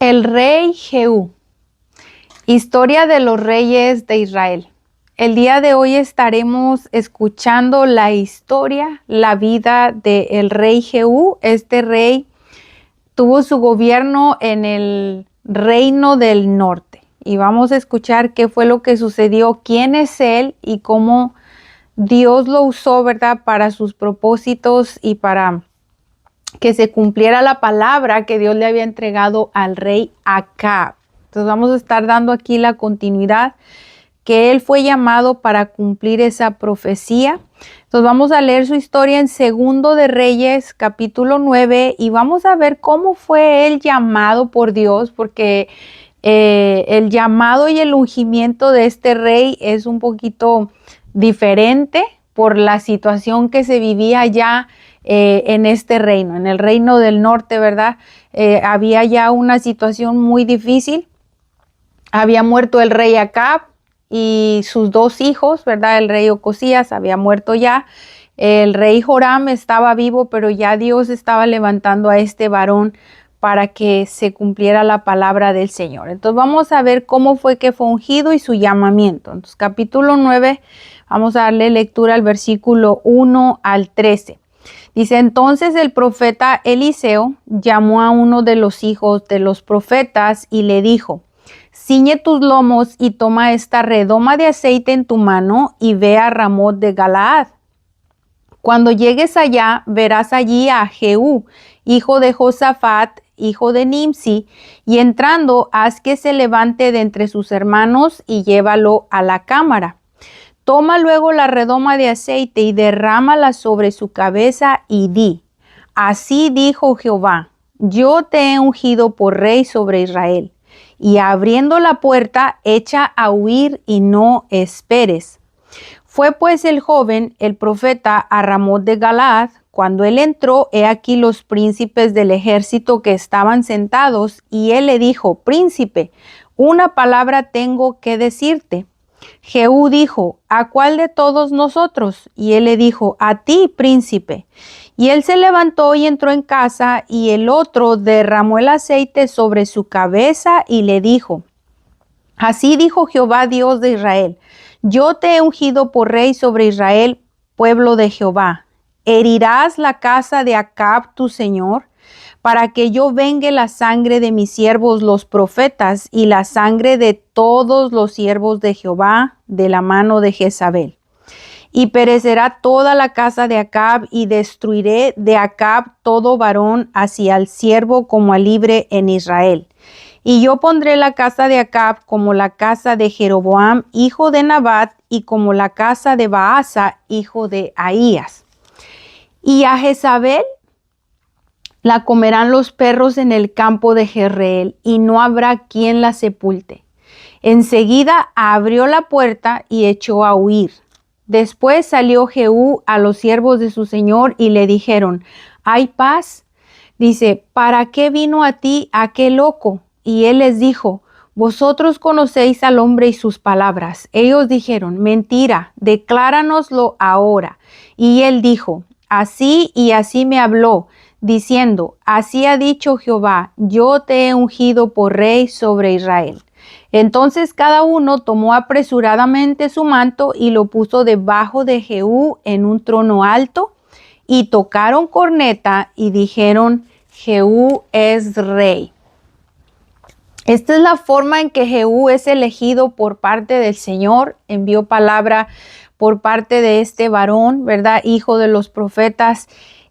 El rey Jehú. Historia de los reyes de Israel. El día de hoy estaremos escuchando la historia, la vida del rey Jehú. Este rey tuvo su gobierno en el reino del norte. Y vamos a escuchar qué fue lo que sucedió, quién es él y cómo Dios lo usó, ¿verdad?, para sus propósitos y para que se cumpliera la palabra que Dios le había entregado al rey Acab. Entonces vamos a estar dando aquí la continuidad, que él fue llamado para cumplir esa profecía. Entonces vamos a leer su historia en Segundo de Reyes, capítulo 9, y vamos a ver cómo fue él llamado por Dios, porque el llamado y el ungimiento de este rey es un poquito diferente por la situación que se vivía allá en este reino, en el reino del norte, ¿verdad? Había ya una situación muy difícil. Había muerto el rey Acab y sus dos hijos, ¿verdad? El rey Ocosías había muerto ya. El rey Joram estaba vivo, pero ya Dios estaba levantando a este varón para que se cumpliera la palabra del Señor. Entonces vamos a ver cómo fue que fue ungido y su llamamiento. Entonces capítulo 9, vamos a darle lectura al versículo 1 al 13. Dice: entonces el profeta Eliseo llamó a uno de los hijos de los profetas y le dijo: ciñe tus lomos y toma esta redoma de aceite en tu mano y ve a Ramot de Galaad. Cuando llegues allá, verás allí a Jehú, hijo de Josafat, hijo de Nimsi, y entrando, haz que se levante de entre sus hermanos y llévalo a la cámara. Toma luego la redoma de aceite y derrámala sobre su cabeza y di: así dijo Jehová, yo te he ungido por rey sobre Israel. Y abriendo la puerta, echa a huir y no esperes. Fue pues el joven, el profeta, a Ramot de Galaad. Cuando él entró, he aquí los príncipes del ejército que estaban sentados, y él le dijo: príncipe, una palabra tengo que decirte. Jehú dijo: ¿a cuál de todos nosotros? Y él le dijo: a ti, príncipe. Y él se levantó y entró en casa, y el otro derramó el aceite sobre su cabeza y le dijo: así dijo Jehová, Dios de Israel, yo te he ungido por rey sobre Israel, pueblo de Jehová. ¿Herirás la casa de Acab tu señor, para que yo vengue la sangre de mis siervos los profetas y la sangre de todos los siervos de Jehová de la mano de Jezabel? Y perecerá toda la casa de Acab, y destruiré de Acab todo varón, así al siervo como al libre en Israel. Y yo pondré la casa de Acab como la casa de Jeroboam, hijo de Nabat, y como la casa de Baasa, hijo de Ahías. Y a Jezabel la comerán los perros en el campo de Jezreel, y no habrá quien la sepulte. Enseguida abrió la puerta y echó a huir. Después salió Jehú a los siervos de su señor y le dijeron: ¿hay paz? Dice: ¿para qué vino a ti aquel loco? Y él les dijo: vosotros conocéis al hombre y sus palabras. Ellos dijeron: mentira, decláranoslo ahora. Y él dijo: así y así me habló, diciendo: así ha dicho Jehová, yo te he ungido por rey sobre Israel. Entonces cada uno tomó apresuradamente su manto y lo puso debajo de Jehú en un trono alto, y tocaron corneta y dijeron: Jehú es rey. Esta es la forma en que Jehú es elegido por parte del Señor. Envió palabra por parte de este varón, ¿verdad?, hijo de los profetas.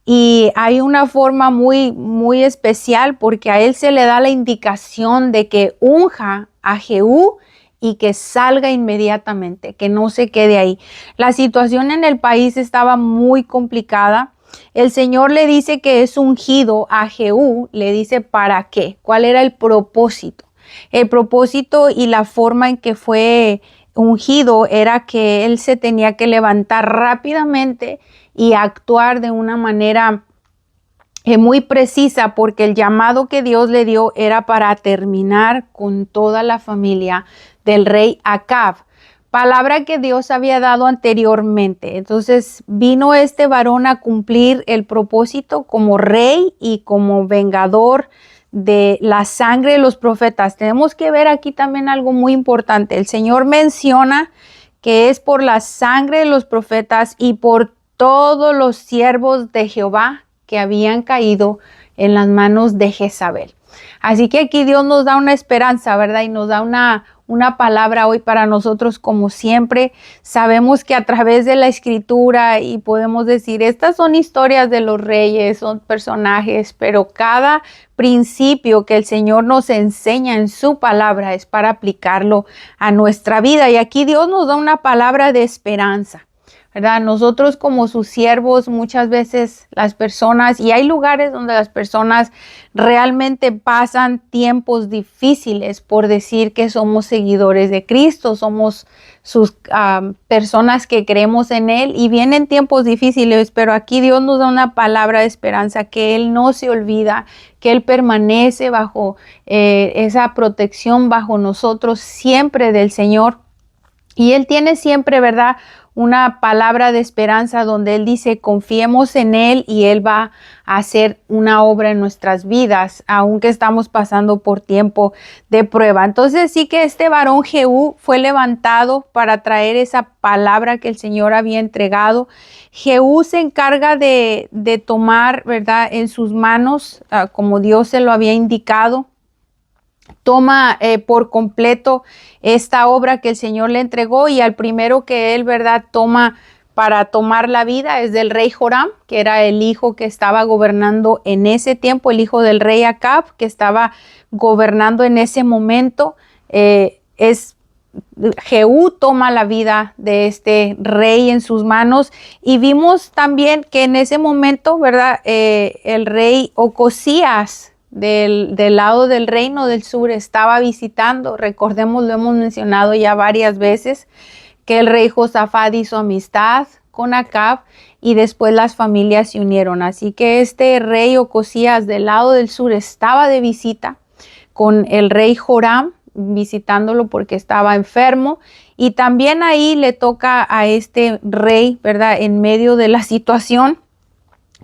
Y hay una forma muy especial, porque a él se le da la indicación de que unja a Jehú y que salga inmediatamente, que no se quede ahí. La situación en el país estaba muy complicada. El Señor le dice que es ungido a Jehú, le dice para qué, cuál era el propósito. El propósito y la forma en que fue ungido era que él se tenía que levantar rápidamente y actuar de una manera muy precisa, porque el llamado que Dios le dio era para terminar con toda la familia del rey Acab. Palabra que Dios había dado anteriormente. Entonces vino este varón a cumplir el propósito como rey y como vengador de la sangre de los profetas. Tenemos que ver aquí también algo muy importante. El Señor menciona que es por la sangre de los profetas y por todos los siervos de Jehová que habían caído en las manos de Jezabel. Así que aquí Dios nos da una esperanza, ¿verdad? Y nos da una palabra hoy para nosotros, como siempre. Sabemos que a través de la escritura y podemos decir, estas son historias de los reyes, son personajes, pero cada principio que el Señor nos enseña en su palabra es para aplicarlo a nuestra vida. Y aquí Dios nos da una palabra de esperanza, ¿verdad? Nosotros como sus siervos, muchas veces las personas, y hay lugares donde las personas realmente pasan tiempos difíciles por decir que somos seguidores de Cristo, somos sus personas que creemos en Él, y vienen tiempos difíciles, pero aquí Dios nos da una palabra de esperanza, que Él no se olvida, que Él permanece bajo esa protección, bajo nosotros, siempre del Señor. Y Él tiene siempre, ¿verdad?, una palabra de esperanza donde Él dice, confiemos en Él y Él va a hacer una obra en nuestras vidas, aunque estamos pasando por tiempo de prueba. Entonces sí que este varón Jehú fue levantado para traer esa palabra que el Señor había entregado. Jehú se encarga de tomar, ¿verdad?, en sus manos, como Dios se lo había indicado. Toma por completo esta obra que el Señor le entregó, y al primero que él, ¿verdad?, toma para tomar la vida es del rey Joram, que era el hijo que estaba gobernando en ese tiempo, el hijo del rey Acab, que estaba gobernando en ese momento. Jehú toma la vida de este rey en sus manos, y vimos también que en ese momento, ¿verdad?, el rey Ocosías del lado del reino del sur estaba visitando. Recordemos, lo hemos mencionado ya varias veces, que el rey Josafat hizo amistad con Acab y después las familias se unieron. Así que este rey Ocosías del lado del sur estaba de visita con el rey Joram, visitándolo porque estaba enfermo, y también ahí le toca a este rey, ¿verdad?, en medio de la situación,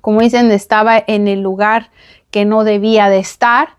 como dicen, estaba en el lugar que no debía de estar,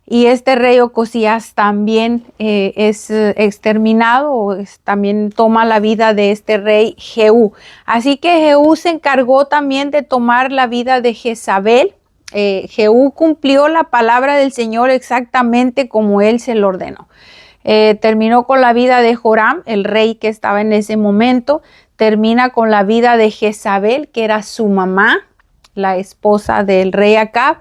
y este rey Ocosías también es exterminado, o también toma la vida de este rey Jehú. Así que Jehú se encargó también de tomar la vida de Jezabel. Jehú cumplió la palabra del Señor exactamente como él se lo ordenó. Terminó con la vida de Joram, el rey que estaba en ese momento. Termina con la vida de Jezabel, que era su mamá, la esposa del rey Acab.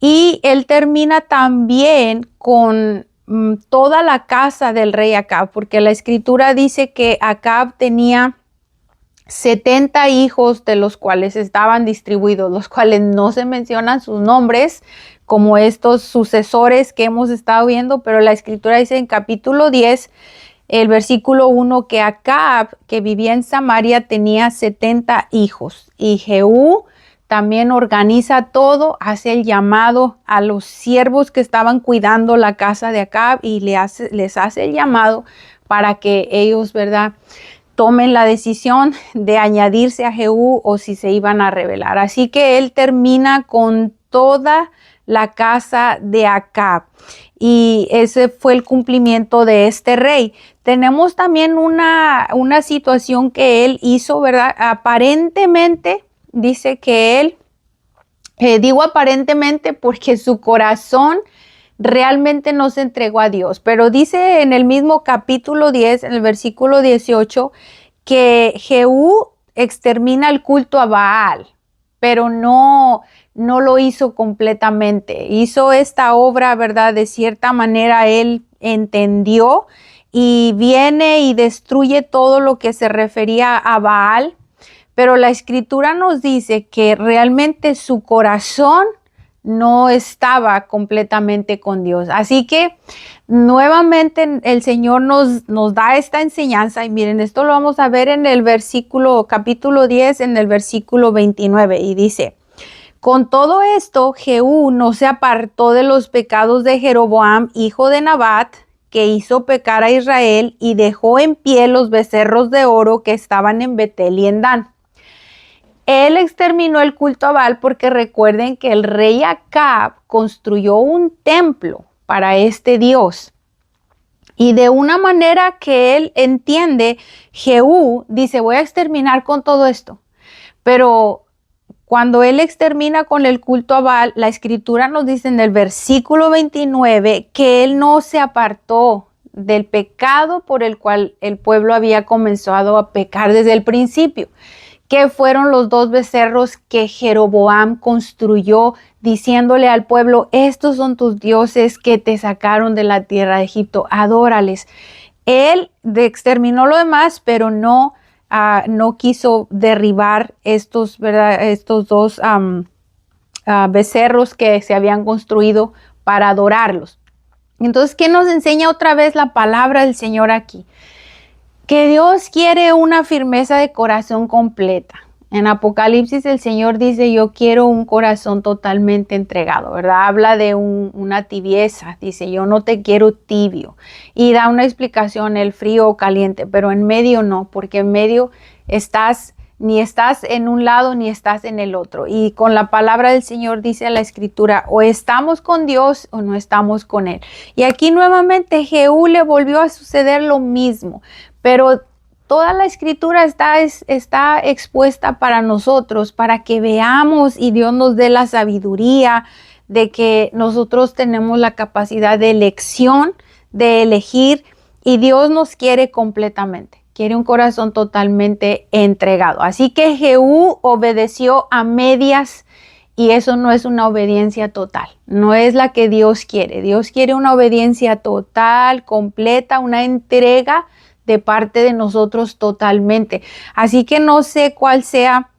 Y él termina también con toda la casa del rey Acab, porque la escritura dice que Acab tenía 70 hijos, de los cuales estaban distribuidos, los cuales no se mencionan sus nombres, como estos sucesores que hemos estado viendo, pero la escritura dice en capítulo 10, el versículo 1, que Acab, que vivía en Samaria, tenía 70 hijos, y Jehú también organiza todo, hace el llamado a los siervos que estaban cuidando la casa de Acab, y les hace el llamado para que ellos, ¿verdad?, tomen la decisión de añadirse a Jehú o si se iban a rebelar. Así que él termina con toda la casa de Acab, y ese fue el cumplimiento de este rey. Tenemos también una situación que él hizo, ¿verdad? Aparentemente, dice que él, digo aparentemente porque su corazón realmente no se entregó a Dios, pero dice en el mismo capítulo 10, en el versículo 18, que Jehú extermina el culto a Baal, pero no lo hizo completamente. Hizo esta obra, ¿verdad? De cierta manera él entendió, y viene y destruye todo lo que se refería a Baal. Pero la escritura nos dice que realmente su corazón no estaba completamente con Dios. Así que nuevamente el Señor nos da esta enseñanza, y miren, esto lo vamos a ver en el capítulo 10, en el versículo 29, y dice: con todo esto, Jehú no se apartó de los pecados de Jeroboam, hijo de Nabat, que hizo pecar a Israel, y dejó en pie los becerros de oro que estaban en Betel y en Dan. Él exterminó el culto a Baal porque recuerden que el rey Acab construyó un templo para este Dios. Y de una manera que él entiende, Jehú dice, voy a exterminar con todo esto. Pero cuando él extermina con el culto a Baal, la escritura nos dice en el versículo 29 que él no se apartó del pecado por el cual el pueblo había comenzado a pecar desde el principio, que fueron los 2 becerros que Jeroboam construyó, diciéndole al pueblo, estos son tus dioses que te sacaron de la tierra de Egipto, adórales. Él exterminó lo demás, pero no quiso derribar estos, ¿verdad? Estos 2 becerros que se habían construido para adorarlos. Entonces, ¿qué nos enseña otra vez la palabra del Señor aquí? Que Dios quiere una firmeza de corazón completa. En Apocalipsis el Señor dice, yo quiero un corazón totalmente entregado, ¿verdad? Habla de una tibieza, dice, yo no te quiero tibio. Y da una explicación, el frío o caliente, pero en medio no, porque en medio ni estás en un lado ni estás en el otro. Y con la palabra del Señor dice la Escritura, o estamos con Dios o no estamos con Él. Y aquí nuevamente Jehú le volvió a suceder lo mismo. Pero toda la escritura está expuesta para nosotros, para que veamos y Dios nos dé la sabiduría de que nosotros tenemos la capacidad de elección, de elegir, y Dios nos quiere completamente. Quiere un corazón totalmente entregado. Así que Jehú obedeció a medias y eso no es una obediencia total. No es la que Dios quiere. Dios quiere una obediencia total, completa, una entrega de parte de nosotros totalmente. Así que no sé cuál sea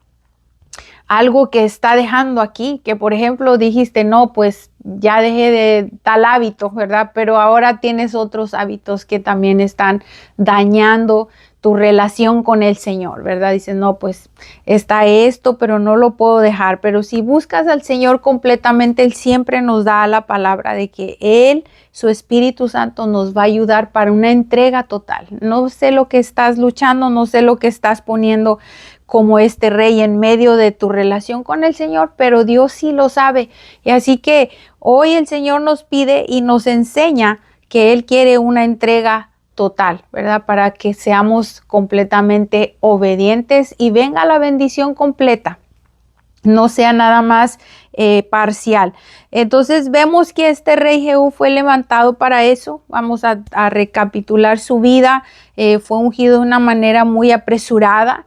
algo que está dejando aquí, que por ejemplo dijiste, no, pues ya dejé de tal hábito, ¿verdad? Pero ahora tienes otros hábitos que también están dañando tu relación con el Señor, ¿verdad? Dices, no, pues está esto, pero no lo puedo dejar. Pero si buscas al Señor completamente, Él siempre nos da la palabra de que Él, su Espíritu Santo, nos va a ayudar para una entrega total. No sé lo que estás luchando, no sé lo que estás poniendo como este rey en medio de tu relación con el Señor, pero Dios sí lo sabe. Y así que hoy el Señor nos pide y nos enseña que Él quiere una entrega total, ¿verdad? Para que seamos completamente obedientes y venga la bendición completa, no sea nada más parcial. Entonces vemos que este rey Jehú fue levantado para eso. Vamos a recapitular su vida. Fue ungido de una manera muy apresurada.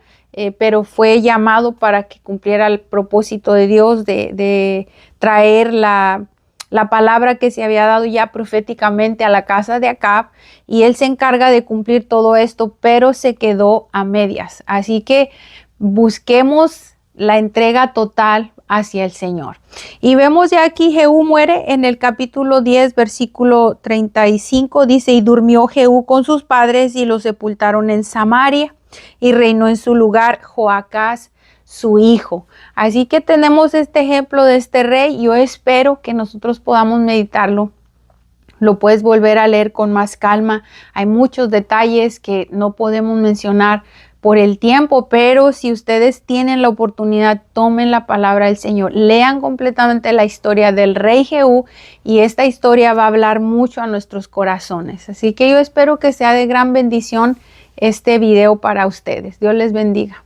Pero fue llamado para que cumpliera el propósito de Dios de traer la palabra que se había dado ya proféticamente a la casa de Acab, y él se encarga de cumplir todo esto, pero se quedó a medias. Así que busquemos la entrega total hacia el Señor. Y vemos ya aquí Jehú muere en el capítulo 10, versículo 35, dice, y durmió Jehú con sus padres y lo sepultaron en Samaria. Y reinó en su lugar Joacás, su hijo. Así que tenemos este ejemplo de este rey. Yo espero que nosotros podamos meditarlo. Lo puedes volver a leer con más calma. Hay muchos detalles que no podemos mencionar por el tiempo, pero si ustedes tienen la oportunidad, tomen la palabra del Señor, lean completamente la historia del rey Jehú, y esta historia va a hablar mucho a nuestros corazones. Así que yo espero que sea de gran bendición este video para ustedes. Dios les bendiga.